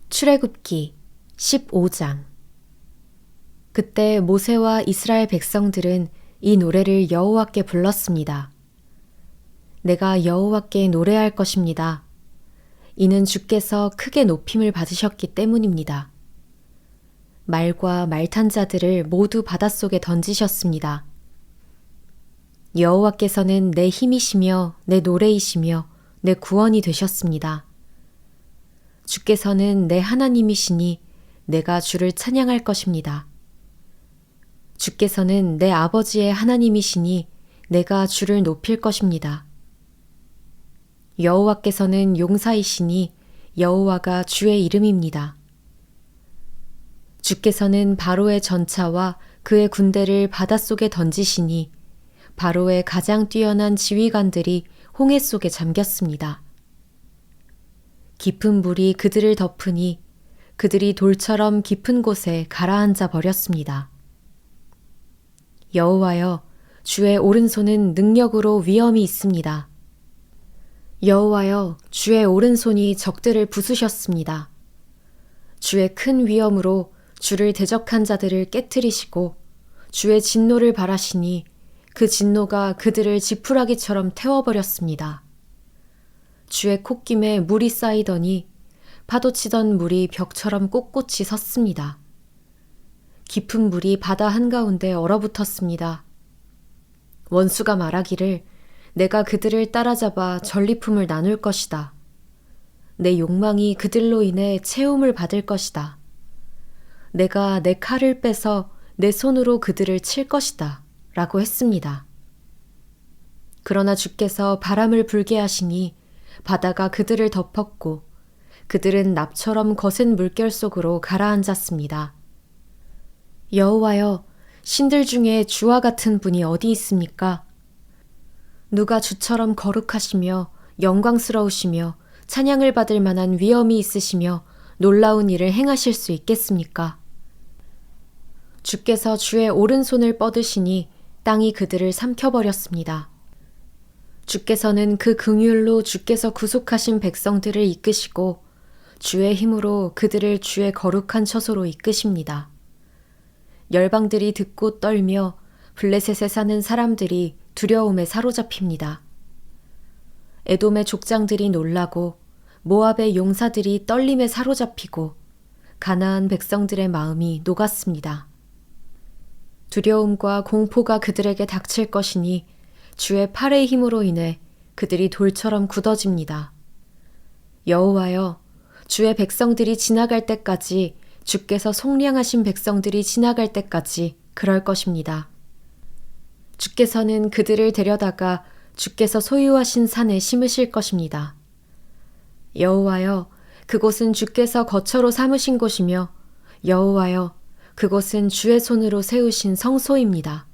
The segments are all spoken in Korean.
출애굽기 15장. 그때 모세와 이스라엘 백성들은 이 노래를 여호와께 불렀습니다. 내가 여호와께 노래할 것입니다. 이는 주께서 크게 높임을 받으셨기 때문입니다. 말과 말탄 자들을 모두 바닷속에 던지셨습니다. 여호와께서는 내 힘이시며 내 노래이시며 내 구원이 되셨습니다. 주께서는 내 하나님이시니 내가 주를 찬양할 것입니다. 주께서는 내 아버지의 하나님이시니 내가 주를 높일 것입니다. 여호와께서는 용사이시니 여호와가 주의 이름입니다. 주께서는 바로의 전차와 그의 군대를 바닷속에 던지시니 바로의 가장 뛰어난 지휘관들이 홍해 속에 잠겼습니다. 깊은 물이 그들을 덮으니 그들이 돌처럼 깊은 곳에 가라앉아 버렸습니다. 여호와여, 주의 오른손은 능력으로 위엄이 있습니다. 여호와여, 주의 오른손이 적들을 부수셨습니다. 주의 큰 위엄으로 주를 대적한 자들을 깨뜨리시고 주의 진노를 발하시니 그 진노가 그들을 지푸라기처럼 태워버렸습니다. 주의 콧김에 물이 쌓이더니 파도치던 물이 벽처럼 꼿꼿이 섰습니다. 깊은 물이 바다 한가운데 얼어붙었습니다. 원수가 말하기를 내가 그들을 따라잡아 전리품을 나눌 것이다. 내 욕망이 그들로 인해 채움을 받을 것이다. 내가 내 칼을 빼서 내 손으로 그들을 칠 것이다. 라고 했습니다. 그러나 주께서 바람을 불게 하시니 바다가 그들을 덮었고 그들은 납처럼 거센 물결 속으로 가라앉았습니다. 여호와여, 신들 중에 주와 같은 분이 어디 있습니까? 누가 주처럼 거룩하시며 영광스러우시며 찬양을 받을 만한 위엄이 있으시며 놀라운 일을 행하실 수 있겠습니까? 주께서 주의 오른손을 뻗으시니 땅이 그들을 삼켜버렸습니다. 주께서는 그 긍휼로 주께서 구속하신 백성들을 이끄시고 주의 힘으로 그들을 주의 거룩한 처소로 이끄십니다. 열방들이 듣고 떨며 블레셋에 사는 사람들이 두려움에 사로잡힙니다. 에돔의 족장들이 놀라고 모압의 용사들이 떨림에 사로잡히고 가나안 백성들의 마음이 녹았습니다. 두려움과 공포가 그들에게 닥칠 것이니 주의 팔의 힘으로 인해 그들이 돌처럼 굳어집니다. 여호와여, 주의 백성들이 지나갈 때까지 주께서 속량하신 백성들이 지나갈 때까지 그럴 것입니다. 주께서는 그들을 데려다가 주께서 소유하신 산에 심으실 것입니다. 여호와여, 그곳은 주께서 거처로 삼으신 곳이며 여호와여, 그곳은 주의 손으로 세우신 성소입니다.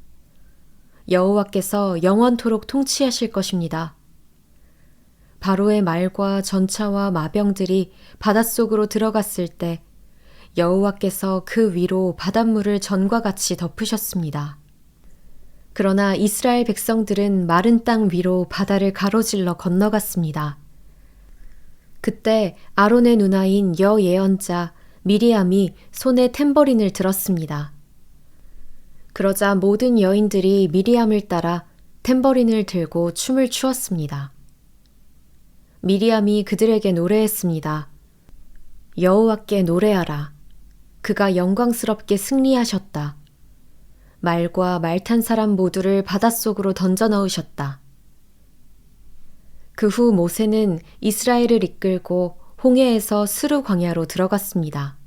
여호와께서 영원토록 통치하실 것입니다. 바로의 말과 전차와 마병들이 바닷속으로 들어갔을 때 여호와께서 그 위로 바닷물을 전과 같이 덮으셨습니다. 그러나 이스라엘 백성들은 마른 땅 위로 바다를 가로질러 건너갔습니다. 그때 아론의 누나인 여예언자 미리암이 손에 탬버린을 들었습니다. 그러자 모든 여인들이 미리암을 따라 탬버린을 들고 춤을 추었습니다. 미리암이 그들에게 노래했습니다. 여호와께 노래하라. 그가 영광스럽게 승리하셨다. 말과 말탄 사람 모두를 바닷속으로 던져 넣으셨다. 그 후 모세는 이스라엘을 이끌고 홍해에서 스루 광야로 들어갔습니다.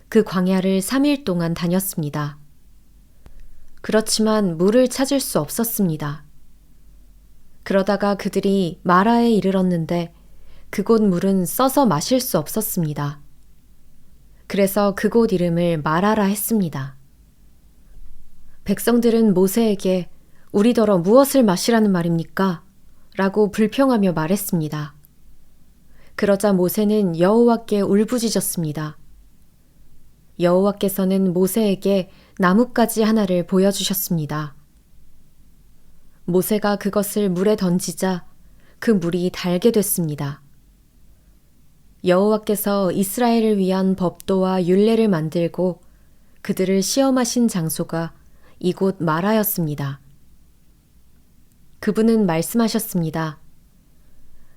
그 광야를 3일 동안 다녔습니다. 그렇지만 물을 찾을 수 없었습니다. 그러다가 그들이 마라에 이르렀는데 그곳 물은 써서 마실 수 없었습니다. 그래서 그곳 이름을 마라라 했습니다. 백성들은 모세에게 우리더러 무엇을 마시라는 말입니까? 라고 불평하며 말했습니다. 그러자 모세는 여호와께 울부짖었습니다. 여호와께서는 모세에게 나뭇가지 하나를 보여주셨습니다. 모세가 그것을 물에 던지자 그 물이 달게 됐습니다. 여호와께서 이스라엘을 위한 법도와 율례를 만들고 그들을 시험하신 장소가 이곳 마라였습니다. 그분은 말씀하셨습니다.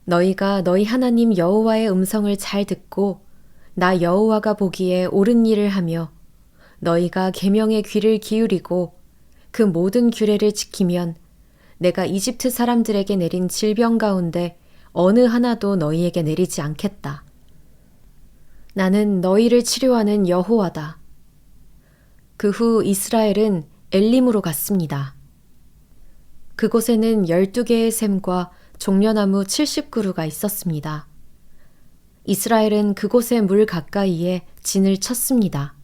너희가 너희 하나님 여호와의 음성을 잘 듣고 나 여호와가 보기에 옳은 일을 하며 너희가 계명의 귀를 기울이고 그 모든 규례를 지키면 내가 이집트 사람들에게 내린 질병 가운데 어느 하나도 너희에게 내리지 않겠다. 나는 너희를 치료하는 여호와다. 그 후 이스라엘은 엘림으로 갔습니다. 그곳에는 12개의 샘과 종려나무 70그루가 있었습니다. 이스라엘은 그곳의 물 가까이에 진을 쳤습니다.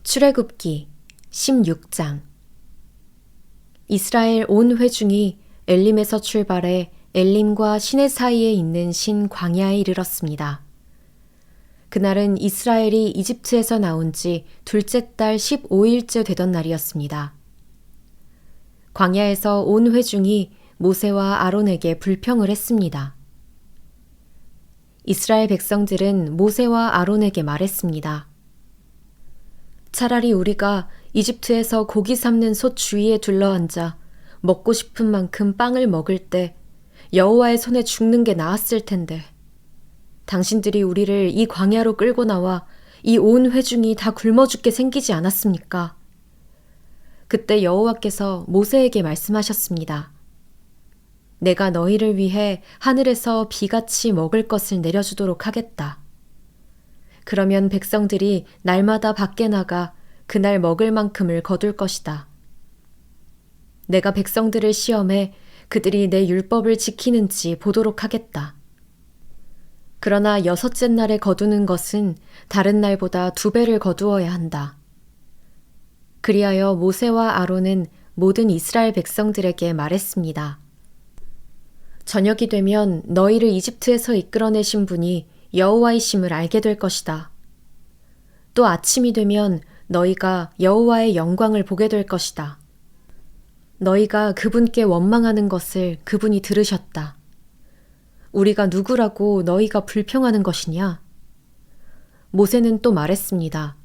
출애굽기 16장. 이스라엘 온 회중이 엘림에서 출발해 엘림과 시내 사이에 있는 신 광야에 이르렀습니다. 그날은 이스라엘이 이집트에서 나온 지 둘째 달 15일째 되던 날이었습니다. 광야에서 온 회중이 모세와 아론에게 불평을 했습니다. 이스라엘 백성들은 모세와 아론에게 말했습니다. 차라리 우리가 이집트에서 고기 삶는 솥 주위에 둘러앉아 먹고 싶은 만큼 빵을 먹을 때 여호와의 손에 죽는 게 나았을 텐데 당신들이 우리를 이 광야로 끌고 나와 이 온 회중이 다 굶어 죽게 생기지 않았습니까? 그때 여호와께서 모세에게 말씀하셨습니다. 내가 너희를 위해 하늘에서 비같이 먹을 것을 내려주도록 하겠다. 그러면 백성들이 날마다 밖에 나가 그날 먹을 만큼을 거둘 것이다. 내가 백성들을 시험해 그들이 내 율법을 지키는지 보도록 하겠다. 그러나 6째 날에 거두는 것은 다른 날보다 2배를 거두어야 한다. 그리하여 모세와 아론은 모든 이스라엘 백성들에게 말했습니다. 저녁이 되면 너희를 이집트에서 이끌어내신 분이 여호와이심을 알게 될 것이다. 또 아침이 되면 너희가 여호와의 영광을 보게 될 것이다. 너희가 그분께 원망하는 것을 그분이 들으셨다. 우리가 누구라고 너희가 불평하는 것이냐? 모세는 또 말했습니다.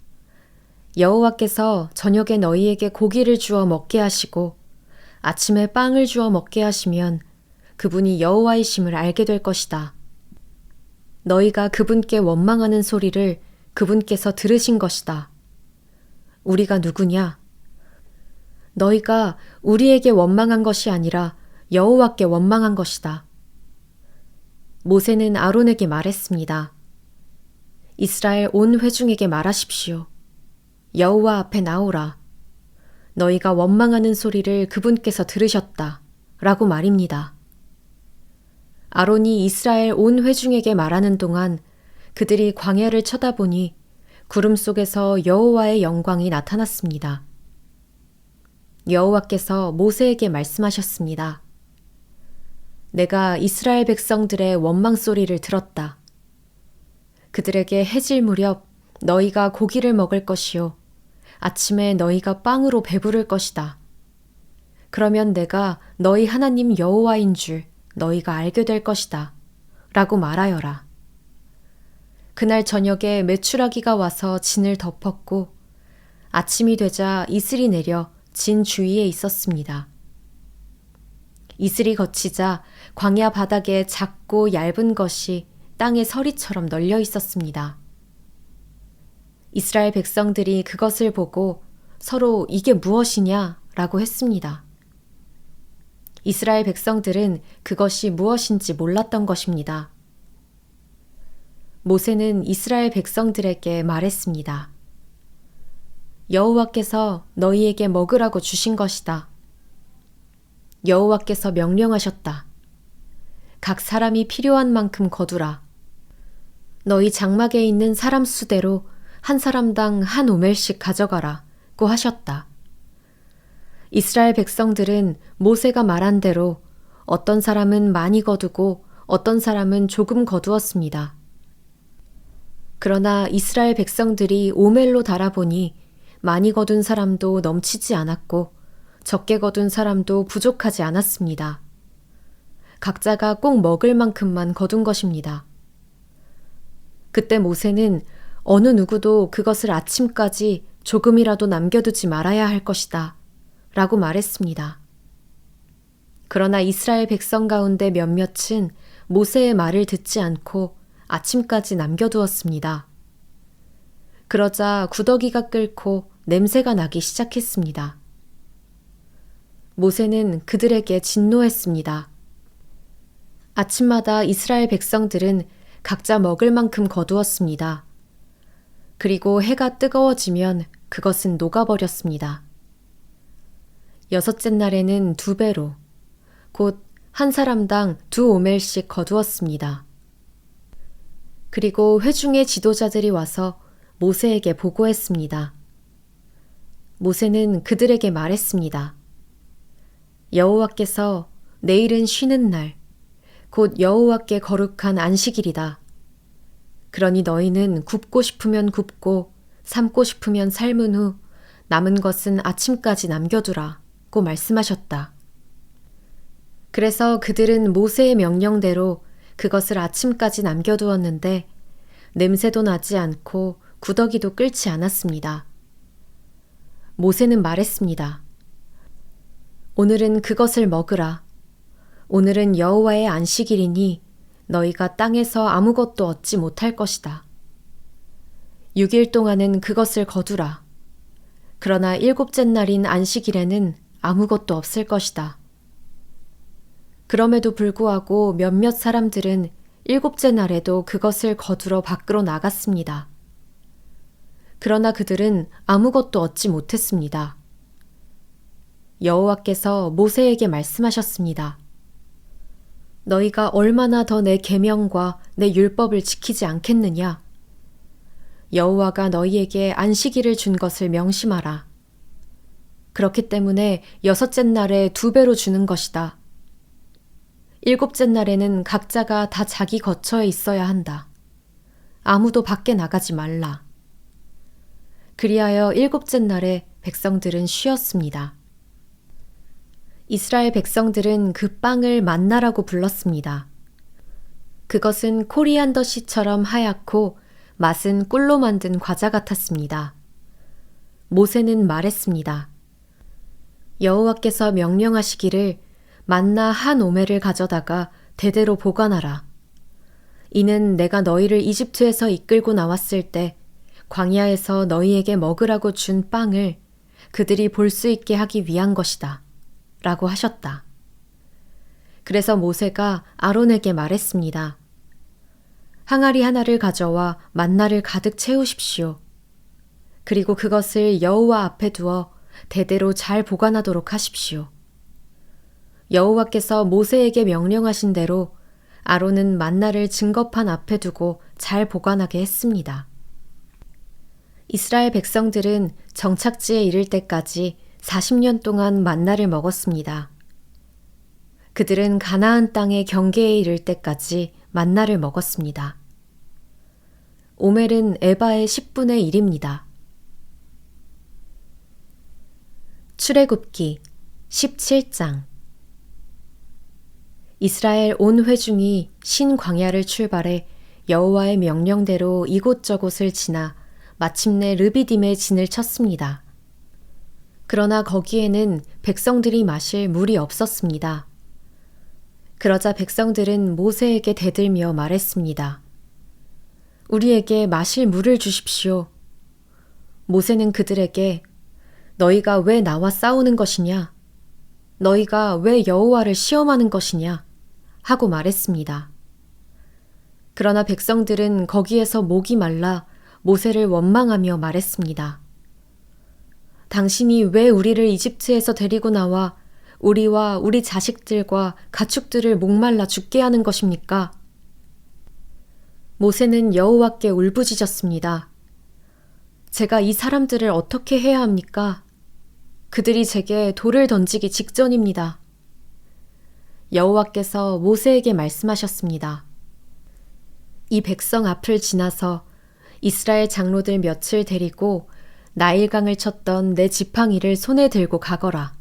여호와께서 저녁에 너희에게 고기를 주어 먹게 하시고 아침에 빵을 주어 먹게 하시면 그분이 여호와이심을 알게 될 것이다. 너희가 그분께 원망하는 소리를 그분께서 들으신 것이다. 우리가 누구냐? 너희가 우리에게 원망한 것이 아니라 여호와께 원망한 것이다. 모세는 아론에게 말했습니다. 이스라엘 온 회중에게 말하십시오. 여호와 앞에 나오라. 너희가 원망하는 소리를 그분께서 들으셨다. 라고 말입니다. 아론이 이스라엘 온 회중에게 말하는 동안 그들이 광야를 쳐다보니 구름 속에서 여호와의 영광이 나타났습니다. 여호와께서 모세에게 말씀하셨습니다. 내가 이스라엘 백성들의 원망 소리를 들었다. 그들에게 해질 무렵 너희가 고기를 먹을 것이요 아침에 너희가 빵으로 배부를 것이다. 그러면 내가 너희 하나님 여호와인 줄 너희가 알게 될 것이다. 라고 말하여라. 그날 저녁에 메추라기가 와서 진을 덮었고 아침이 되자 이슬이 내려 진 주위에 있었습니다. 이슬이 거치자 광야 바닥에 작고 얇은 것이 땅에 서리처럼 널려 있었습니다. 이스라엘 백성들이 그것을 보고 서로 이게 무엇이냐 라고 했습니다. 이스라엘 백성들은 그것이 무엇인지 몰랐던 것입니다. 모세는 이스라엘 백성들에게 말했습니다. 여호와께서 너희에게 먹으라고 주신 것이다. 여호와께서 명령하셨다. 각 사람이 필요한 만큼 거두라. 너희 장막에 있는 사람 수대로 한 사람당 한 오멜씩 가져가라고 하셨다. 이스라엘 백성들은 모세가 말한 대로 어떤 사람은 많이 거두고 어떤 사람은 조금 거두었습니다. 그러나 이스라엘 백성들이 오멜로 달아보니 많이 거둔 사람도 넘치지 않았고 적게 거둔 사람도 부족하지 않았습니다. 각자가 꼭 먹을 만큼만 거둔 것입니다. 그때 모세는 어느 누구도 그것을 아침까지 조금이라도 남겨두지 말아야 할 것이다 라고 말했습니다. 그러나 이스라엘 백성 가운데 몇몇은 모세의 말을 듣지 않고 아침까지 남겨두었습니다. 그러자 구더기가 끓고 냄새가 나기 시작했습니다. 모세는 그들에게 진노했습니다. 아침마다 이스라엘 백성들은 각자 먹을 만큼 거두었습니다. 그리고 해가 뜨거워지면 그것은 녹아버렸습니다. 여섯째 날에는 2배로, 곧 한 사람당 2오멜씩 거두었습니다. 그리고 회중의 지도자들이 와서 모세에게 보고했습니다. 모세는 그들에게 말했습니다. 여호와께서 내일은 쉬는 날, 곧 여호와께 거룩한 안식일이다. 그러니 너희는 굽고 싶으면 굽고 삶고 싶으면 삶은 후 남은 것은 아침까지 남겨두라고 말씀하셨다. 그래서 그들은 모세의 명령대로 그것을 아침까지 남겨두었는데 냄새도 나지 않고 구더기도 끓지 않았습니다. 모세는 말했습니다. 오늘은 그것을 먹으라. 오늘은 여호와의 안식일이니 너희가 땅에서 아무것도 얻지 못할 것이다. 6일 동안은 그것을 거두라. 그러나 7째 날인 안식일에는 아무것도 없을 것이다. 그럼에도 불구하고 몇몇 사람들은 7째 날에도 그것을 거두러 밖으로 나갔습니다. 그러나 그들은 아무것도 얻지 못했습니다. 여호와께서 모세에게 말씀하셨습니다. 너희가 얼마나 더 내 계명과 내 율법을 지키지 않겠느냐? 여호와가 너희에게 안식일을 준 것을 명심하라. 그렇기 때문에 6째 날에 2배로 주는 것이다. 7째 날에는 각자가 다 자기 거처에 있어야 한다. 아무도 밖에 나가지 말라. 그리하여 7째 날에 백성들은 쉬었습니다. 이스라엘 백성들은 그 빵을 만나라고 불렀습니다. 그것은 코리안더 씨처럼 하얗고 맛은 꿀로 만든 과자 같았습니다. 모세는 말했습니다. 여호와께서 명령하시기를 만나 1오멜을 가져다가 대대로 보관하라. 이는 내가 너희를 이집트에서 이끌고 나왔을 때 광야에서 너희에게 먹으라고 준 빵을 그들이 볼 수 있게 하기 위한 것이다. 라고 하셨다. 그래서 모세가 아론에게 말했습니다. 항아리 하나를 가져와 만나를 가득 채우십시오. 그리고 그것을 여호와 앞에 두어 대대로 잘 보관하도록 하십시오. 여호와께서 모세에게 명령하신 대로 아론은 만나를 증거판 앞에 두고 잘 보관하게 했습니다. 이스라엘 백성들은 정착지에 이를 때까지 40년 동안 만나를 먹었습니다. 그들은 가나안 땅의 경계에 이를 때까지 만나를 먹었습니다. 오멜은 에바의 10분의 1입니다. 출애굽기 17장 이스라엘 온 회중이 신광야를 출발해 여호와의 명령대로 이곳저곳을 지나 마침내 르비딤에 진을 쳤습니다. 그러나 거기에는 백성들이 마실 물이 없었습니다. 그러자 백성들은 모세에게 대들며 말했습니다. 우리에게 마실 물을 주십시오. 모세는 그들에게 너희가 왜 나와 싸우는 것이냐? 너희가 왜 여호와를 시험하는 것이냐? 하고 말했습니다. 그러나 백성들은 거기에서 목이 말라 모세를 원망하며 말했습니다. 당신이 왜 우리를 이집트에서 데리고 나와 우리와 우리 자식들과 가축들을 목말라 죽게 하는 것입니까? 모세는 여호와께 울부짖었습니다. 제가 이 사람들을 어떻게 해야 합니까? 그들이 제게 돌을 던지기 직전입니다. 여호와께서 모세에게 말씀하셨습니다. 이 백성 앞을 지나서 이스라엘 장로들 몇을 데리고 나일강을 쳤던 내 지팡이를 손에 들고 가거라.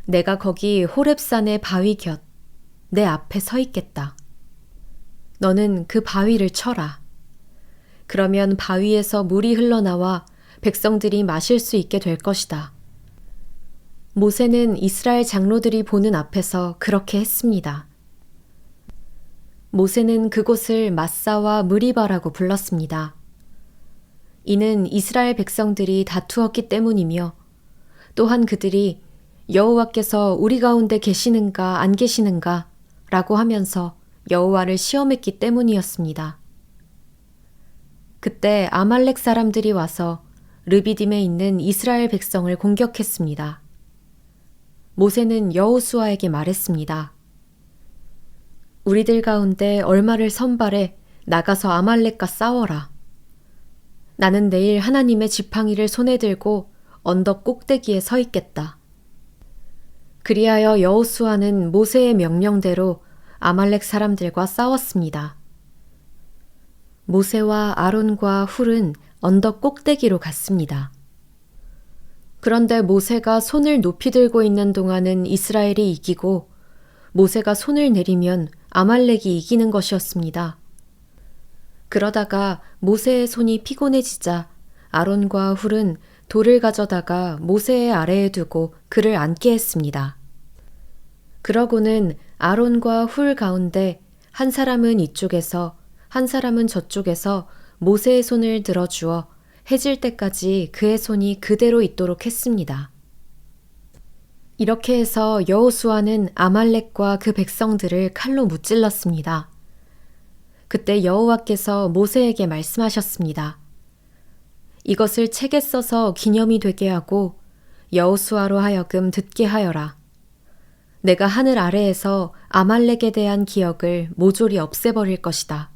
내가 거기 호렙산의 바위 곁, 내 앞에 서 있겠다. 너는 그 바위를 쳐라. 그러면 바위에서 물이 흘러나와 백성들이 마실 수 있게 될 것이다. 모세는 이스라엘 장로들이 보는 앞에서 그렇게 했습니다. 모세는 그곳을 마사와 무리바라고 불렀습니다. 이는 이스라엘 백성들이 다투었기 때문이며 또한 그들이 여호와께서 우리 가운데 계시는가 안 계시는가 라고 하면서 여호와를 시험했기 때문이었습니다. 그때 아말렉 사람들이 와서 르비딤에 있는 이스라엘 백성을 공격했습니다. 모세는 여호수아에게 말했습니다. 우리들 가운데 얼마를 선발해 나가서 아말렉과 싸워라. 나는 내일 하나님의 지팡이를 손에 들고 언덕 꼭대기에 서 있겠다. 그리하여 여호수아는 모세의 명령대로 아말렉 사람들과 싸웠습니다. 모세와 아론과 훌은 언덕 꼭대기로 갔습니다. 그런데 모세가 손을 높이 들고 있는 동안은 이스라엘이 이기고 모세가 손을 내리면 아말렉이 이기는 것이었습니다. 그러다가 모세의 손이 피곤해지자 아론과 훌은 돌을 가져다가 모세의 아래에 두고 그를 앉게 했습니다. 그러고는 아론과 훌 가운데 한 사람은 이쪽에서 한 사람은 저쪽에서 모세의 손을 들어주어 해질 때까지 그의 손이 그대로 있도록 했습니다. 이렇게 해서 여호수아는 아말렉과 그 백성들을 칼로 무찔렀습니다. 그때 여호와께서 모세에게 말씀하셨습니다. 이것을 책에 써서 기념이 되게 하고 여호수아로 하여금 듣게 하여라. 내가 하늘 아래에서 아말렉에 대한 기억을 모조리 없애버릴 것이다.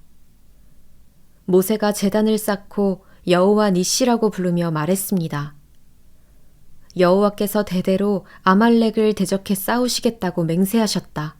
모세가 제단을 쌓고 여호와 니시라고 부르며 말했습니다. 여호와께서 대대로 아말렉을 대적해 싸우시겠다고 맹세하셨다.